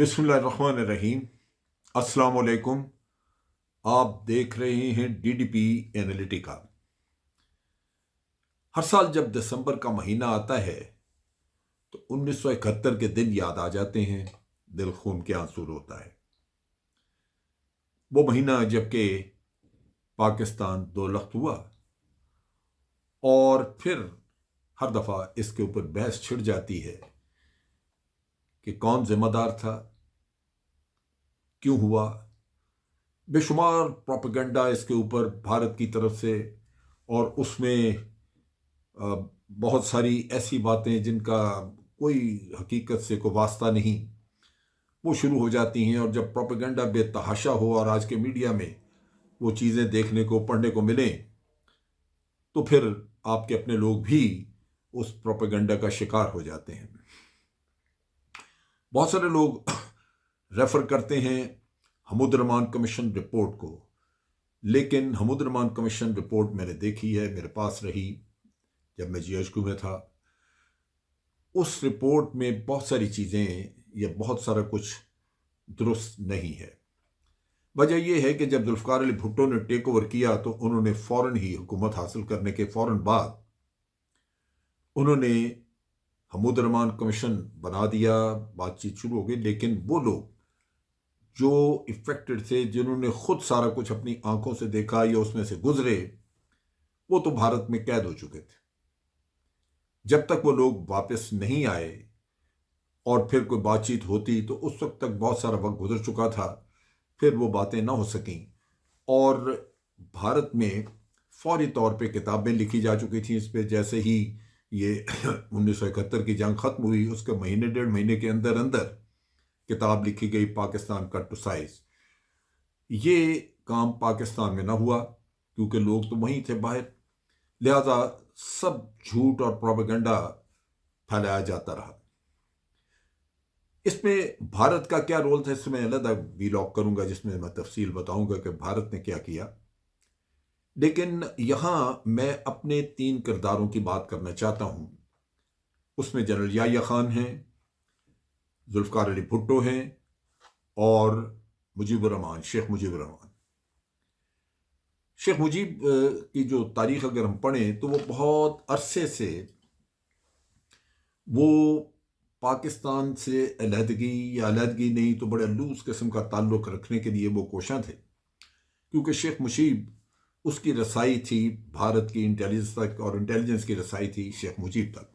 बिस्मिल्लाहिर्रहमानिर्रहीम। अस्सलाम वालेकुम। आप देख रहे हैं डीडीपी एनालिटिका। हर साल जब दिसंबर का महीना आता है तो 1971 के दिन याद आ जाते हैं, दिल खून के आंसू रोता है। वो महीना जबकि पाकिस्तान दो लख्त हुआ और फिर हर दफा इसके ऊपर बहस छिड़ जाती है कि कौन जिम्मेदार था, क्यों हुआ। बेशुमार प्रोपेगेंडा इसके ऊपर भारत की तरफ से, और उसमें बहुत सारी ऐसी बातें जिनका कोई हकीकत से कोई वास्ता नहीं, वो शुरू हो जाती हैं। और जब प्रोपेगेंडा बेतहाशा हो और आज के मीडिया में वो चीज़ें देखने को पढ़ने को मिलें तो फिर आपके अपने लोग भी उस प्रोपेगेंडा का शिकार हो जाते हैं। बहुत सारे लोग रेफर करते हैं हमीद रहमान कमीशन रिपोर्ट को, लेकिन हमीद रहमान कमीशन रिपोर्ट मैंने देखी है, मेरे पास रही जब मैं जीएचक्यू में था। उस रिपोर्ट में बहुत सारी चीज़ें या बहुत सारा कुछ दुरुस्त नहीं है। वजह यह है कि जब जुल्फ़िकार अली भुट्टो ने टेक ओवर किया तो उन्होंने फ़ौरन ही हुकूमत हासिल करने के फ़ौरन बाद उन्होंने हमीद रहमान कमीशन बना दिया, बातचीत शुरू हो गई। लेकिन वो लोग जो इफ़ेक्टेड थे, जिन्होंने खुद सारा कुछ अपनी आंखों से देखा या उसमें से गुजरे, वो तो भारत में कैद हो चुके थे। जब तक वो लोग वापस नहीं आए और फिर कोई बातचीत होती तो उस वक्त तक बहुत सारा वक्त गुजर चुका था, फिर वो बातें ना हो सकीं। और भारत में फौरी तौर पे किताबें लिखी जा चुकी थी इस पे। जैसे ही ये 1971 की जंग ख़त्म हुई उसके महीने डेढ़ महीने के अंदर अंदर किताब लिखी गई, पाकिस्तान कट टू साइज। ये काम पाकिस्तान में ना हुआ क्योंकि लोग तो वहीं थे बाहर, लिहाजा सब झूठ और प्रोपेगेंडा फैलाया जाता रहा। इसमें भारत का क्या रोल था, इसमें अलग वीलॉग करूंगा जिसमें मैं तफसील बताऊंगा कि भारत ने क्या किया। लेकिन यहां मैं अपने 3 किरदारों की बात करना चाहता हूं। उसमें जनरल याह्या खान हैं, जुल्फ़िकार अली भुट्टो हैं और मुजीबुर रहमान, शेख मुजीबुर रहमान। शेख मुजीब की जो तारीख अगर हम पढ़ें तो वो बहुत अरसे से वो पाकिस्तान से अलहदगी या अलहदगी नहीं तो बड़े लूज किस्म का ताल्लुक़ रखने के लिए वो कोशां थे, क्योंकि शेख मुजीब उसकी रसाई थी भारत की इंटेलिजेंस तक और इंटेलिजेंस की रसाई थी शेख मुजीब तक।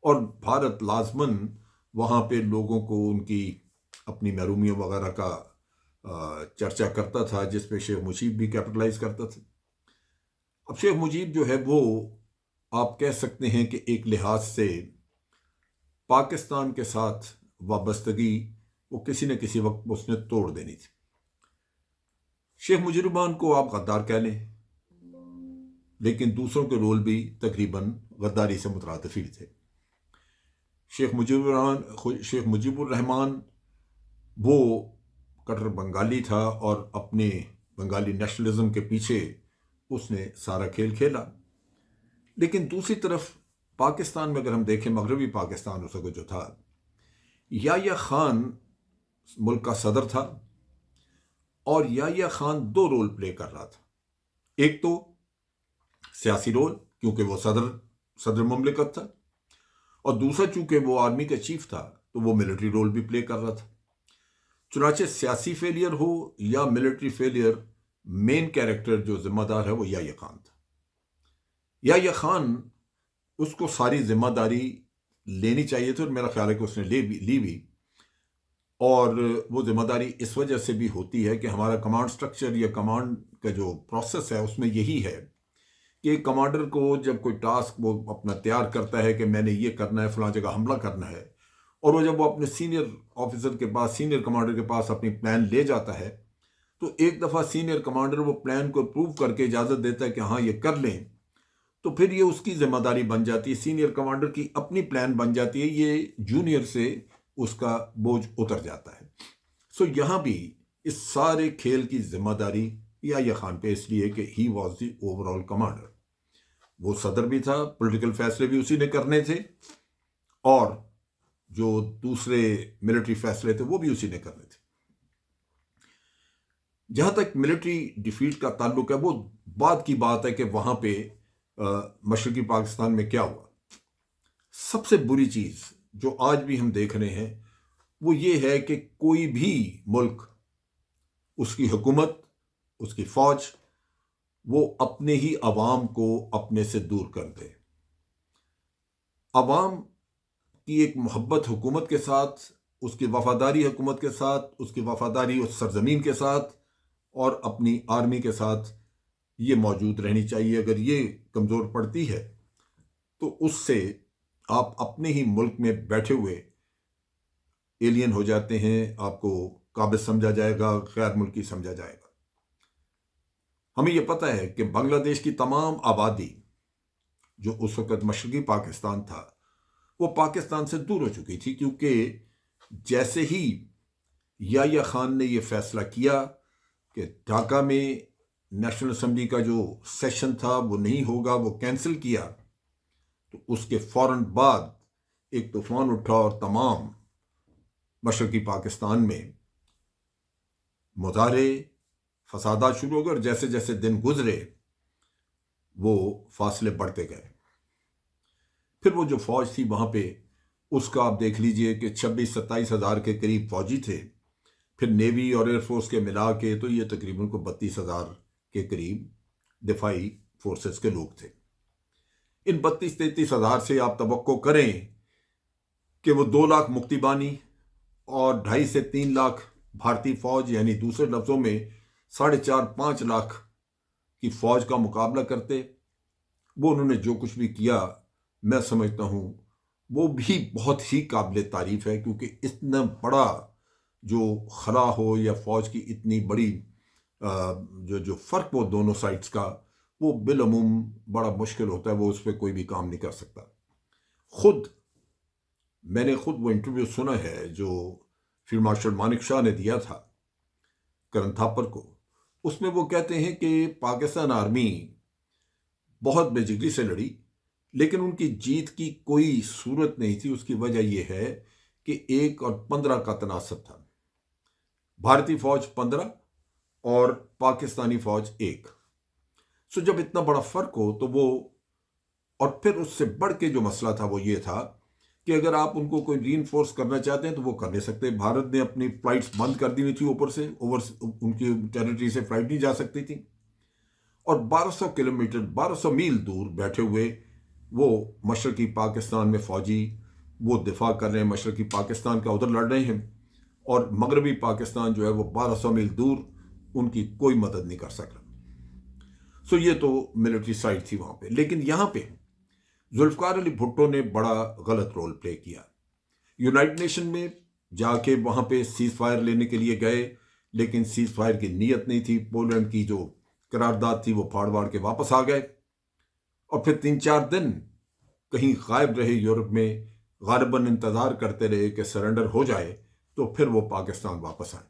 और भारत लाजमन वहाँ पे लोगों को उनकी अपनी महरूमियों वगैरह का चर्चा करता था, जिस पे शेख मुजीब भी कैपिटलाइज करता था। अब शेख मुजीब जो है वो आप कह सकते हैं कि एक लिहाज से पाकिस्तान के साथ वाबस्तगी वो किसी न किसी वक्त उसने तोड़ देनी थी। शेख मुजीबुर रहमान को आप गद्दार कह लें, लेकिन दूसरों के रोल भी तकरीबन गद्दारी से मुतरादिफ ही थे। शेख मुजीबुर रहमान वो कट्टर बंगाली था और अपने बंगाली नेशनलिज्म के पीछे उसने सारा खेल खेला। लेकिन दूसरी तरफ पाकिस्तान में अगर हम देखें, मगरबी पाकिस्तान उस वक्त जो था, याह्या खान मुल्क का सदर था और याह्या खान 2 रोल प्ले कर रहा था। एक तो सियासी रोल क्योंकि वो सदर मुमलिकत था, और दूसरा चूंकि वो आर्मी का चीफ था तो वो मिलिट्री रोल भी प्ले कर रहा था। चुनाचे सियासी फेलियर हो या मिलिट्री फेलियर, मेन कैरेक्टर जो जिम्मेदार है वो याह्या खान था। याह्या खान उसको सारी जिम्मेदारी लेनी चाहिए थी और मेरा ख्याल है कि उसने ली भी। और वो जिम्मेदारी इस वजह से भी होती है कि हमारा कमांड स्ट्रक्चर या कमांड का जो प्रोसेस है उसमें यही है कि कमांडर को जब कोई टास्क वो अपना तैयार करता है कि मैंने ये करना है, फलां जगह हमला करना है, और वो जब वो अपने सीनियर ऑफिसर के पास, सीनियर कमांडर के पास अपनी प्लान ले जाता है तो एक दफ़ा सीनियर कमांडर वो प्लान को अप्रूव करके इजाज़त देता है कि हाँ ये कर लें, तो फिर ये उसकी जिम्मेदारी बन जाती है, सीनियर कमांडर की अपनी प्लान बन जाती है, ये जूनियर से उसका बोझ उतर जाता है। सो यहाँ भी इस सारे खेल की जिम्मेदारी याह्या खान पे इसलिए कि he was the overall commander. वो सदर भी था, पॉलिटिकल फैसले भी उसी ने करने थे और जो दूसरे मिलिट्री फैसले थे वो भी उसी ने करने थे। जहां तक मिलिट्री डिफीट का ताल्लुक है, वो बाद की बात है कि वहां पे मशरकी पाकिस्तान में क्या हुआ। सबसे बुरी चीज जो आज भी हम देख रहे हैं वो ये है कि कोई भी मुल्क, उसकी हुकूमत, उसकी फौज, वो अपने ही अवाम को अपने से दूर कर दे। अवाम की एक मोहब्बत हुकूमत के साथ, उसकी वफादारी हुकूमत के साथ, उसकी वफादारी उस सरजमीन के साथ और अपनी आर्मी के साथ ये मौजूद रहनी चाहिए। अगर ये कमज़ोर पड़ती है तो उससे आप अपने ही मुल्क में बैठे हुए एलियन हो जाते हैं, आपको काबिज समझा जाएगा, गैर मुल्की समझा जाएगा। हमें यह पता है कि बांग्लादेश की तमाम आबादी जो उस वक़्त मशरक़ी पाकिस्तान था वो पाकिस्तान से दूर हो चुकी थी, क्योंकि जैसे ही याह्या खान ने यह फैसला किया कि ढाका में नेशनल असम्बली का जो सेशन था वो नहीं होगा, वो कैंसिल किया, तो उसके फौरन बाद एक तूफान उठा और तमाम मशरक़ी पाकिस्तान में मुजाहरे, फसादात शुरू हो गए। और जैसे जैसे दिन गुजरे वो फासले बढ़ते गए। फिर वो जो फौज थी वहां पे, उसका आप देख लीजिए कि 26-27 हज़ार के करीब फौजी थे। फिर नेवी और एयरफोर्स के मिला के तो ये तकरीबन को 32 हज़ार के करीब दिफाई फोर्सेस के लोग थे। इन 32-33 हज़ार से आप तवक्को करें कि वो 2 लाख मुक्तिबानी और 2.5 से 3 लाख भारतीय फौज, यानी दूसरे लफ्जों में 4.5-5 लाख की फौज का मुकाबला करते। वो उन्होंने जो कुछ भी किया, मैं समझता हूं वो भी बहुत ही काबिल तारीफ है, क्योंकि इतना बड़ा जो खला हो या फौज की इतनी बड़ी जो फ़र्क वो दोनों साइड्स का, वो बिलअमूम बड़ा मुश्किल होता है, वो उस पर कोई भी काम नहीं कर सकता। मैंने खुद वो इंटरव्यू सुना है जो फील्ड मार्शल मानिक शाह ने दिया था करन थापर को। उसमें वो कहते हैं कि पाकिस्तान आर्मी बहुत बेजिगरी से लड़ी, लेकिन उनकी जीत की कोई सूरत नहीं थी। उसकी वजह यह है कि 1 और 15 का तनासब था। भारतीय फौज 15 और पाकिस्तानी फौज 1। सो जब इतना बड़ा फर्क हो तो वो, और फिर उससे बढ़ के जो मसला था वो ये था कि अगर आप उनको कोई रीइंफोर्स करना चाहते हैं तो वो कर नहीं सकते। भारत ने अपनी फ्लाइट्स बंद कर दी हुई थी, ऊपर से उनकी टेरिटरी से फ्लाइट नहीं जा सकती थी। और 1200 किलोमीटर, 1200 मील दूर बैठे हुए वो मशरकी पाकिस्तान में फौजी वो दिफा कर रहे हैं, मशरकी पाकिस्तान का उधर लड़ रहे हैं, और मगरबी पाकिस्तान जो है वो 1200 मील दूर, उनकी कोई मदद नहीं कर सक रहा। सो ये तो मिलिट्री साइड थी वहां पे। लेकिन यहां पे जुल्फकार अली भुट्टो ने बड़ा गलत रोल प्ले किया। यूनाइटेड नेशन में जाके वहां पे सीज फायर लेने के लिए गए, लेकिन सीज फायर की नीयत नहीं थी। पोलैंड की जो करारदाद थी वो फाड़ वाड़ के वापस आ गए, और फिर 3-4 दिन कहीं गायब रहे यूरोप में, गालिबन इंतजार करते रहे कि सरेंडर हो जाए तो फिर वो पाकिस्तान वापस आए।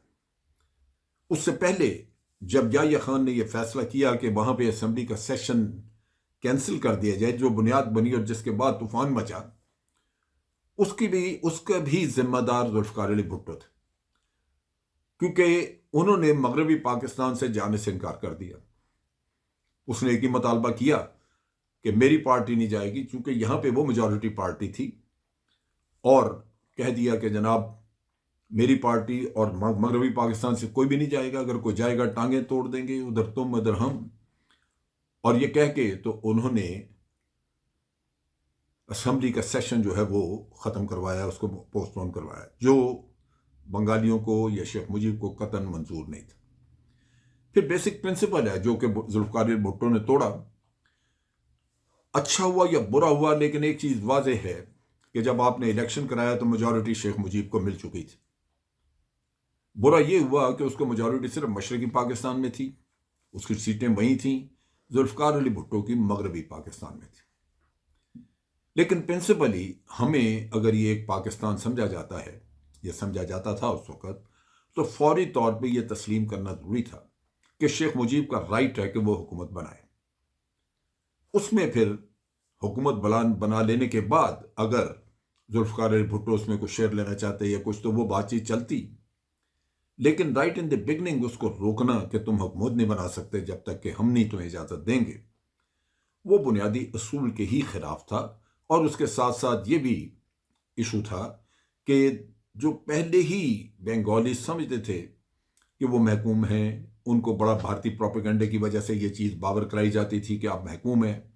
उससे पहले जब याह्या खान ने यह फैसला किया कि वहां पे असेंबली का सेशन कैंसिल कर दिया जाए, जो बुनियाद बनी और जिसके बाद तूफान मचा, उसका भी जिम्मेदार जुल्फकार अली भुट्टो थे, क्योंकि उन्होंने मगरबी पाकिस्तान से जाने से इनकार कर दिया। उसने एक ही मुतालबा किया कि मेरी पार्टी नहीं जाएगी, क्योंकि यहां पे वो मेजॉरिटी पार्टी थी, और कह दिया कि जनाब मेरी पार्टी और मगरबी पाकिस्तान से कोई भी नहीं जाएगा, अगर कोई जाएगा टांगे तोड़ देंगे, उधर तुम उधर हम। और ये कह के तो उन्होंने असेंबली का सेशन जो है वो ख़त्म करवाया, उसको पोस्टपोन करवाया, जो बंगालियों को या शेख मुजीब को कतन मंजूर नहीं था। फिर बेसिक प्रिंसिपल है जो कि जुल्फकार अली भुट्टो ने तोड़ा। अच्छा हुआ या बुरा हुआ, लेकिन एक चीज़ वाज़ेह है कि जब आपने इलेक्शन कराया तो मेजॉरिटी शेख मुजीब को मिल चुकी थी। बुरा यह हुआ कि उसको मेजॉरिटी सिर्फ मशरकी पाकिस्तान में थी, उसकी सीटें वहीं थीं, जुल्फकार अली भुट्टो की मगरबी पाकिस्तान में थी। लेकिन प्रिंसिपली हमें अगर ये एक पाकिस्तान समझा जाता है, यह समझा जाता था उस वक़्त, तो फौरी तौर पे यह तस्लीम करना ज़रूरी था कि शेख मुजीब का राइट है कि वो हुकूमत बनाए। उसमें फिर हुकूमत बना लेने के बाद अगर जुल्फ़िकार अली भुट्टो उसमें कुछ शेयर लेना चाहते या कुछ, तो वो बातचीत चलती। लेकिन राइट इन द बिगनिंग उसको रोकना कि तुम हुकूमत नहीं बना सकते जब तक कि हम नहीं तुम्हें इजाज़त देंगे, वो बुनियादी असूल के ही खिलाफ था। और उसके साथ साथ ये भी इशू था कि जो पहले ही बंगाली समझते थे कि वो महकूम हैं, उनको बड़ा भारतीय प्रोपेगेंडे की वजह से ये चीज़ बावर कराई जाती थी कि आप महकूम हैं,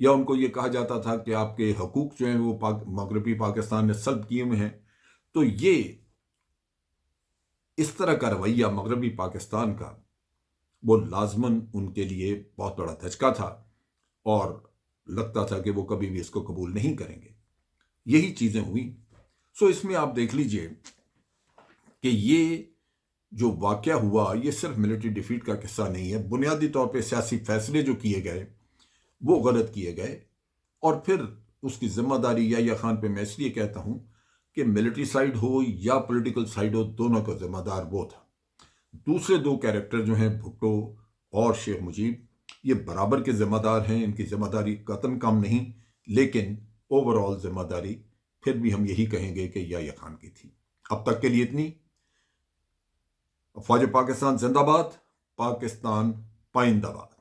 या उनको ये कहा जाता था कि आपके हकूक जो हैं वो मगरबी पाकिस्तान ने सल्ब किए हुए हैं। तो ये इस तरह का रवैया मगरबी पाकिस्तान का, वो लाजमन उनके लिए बहुत बड़ा धचका था और लगता था कि वो कभी भी इसको कबूल नहीं करेंगे। यही चीज़ें हुई। सो इसमें आप देख लीजिए कि ये जो वाक़या हुआ ये सिर्फ मिलिट्री डिफीट का किस्सा नहीं है। बुनियादी तौर पे सियासी फैसले जो किए गए वो गलत किए गए, और फिर उसकी जिम्मेदारी याह्या खान पे मैं इसलिए कहता हूं कि मिलिट्री साइड हो या पॉलिटिकल साइड हो, दोनों का जिम्मेदार वो था। दूसरे दो कैरेक्टर जो हैं भुट्टो और शेख मुजीब, ये बराबर के जिम्मेदार हैं, इनकी जिम्मेदारी कतन कम नहीं, लेकिन ओवरऑल जिम्मेदारी फिर भी हम यही कहेंगे कि याह्या खान की थी। अब तक के लिए इतनी। फौज पाकिस्तान जिंदाबाद, पाकिस्तान पाइंदाबाद।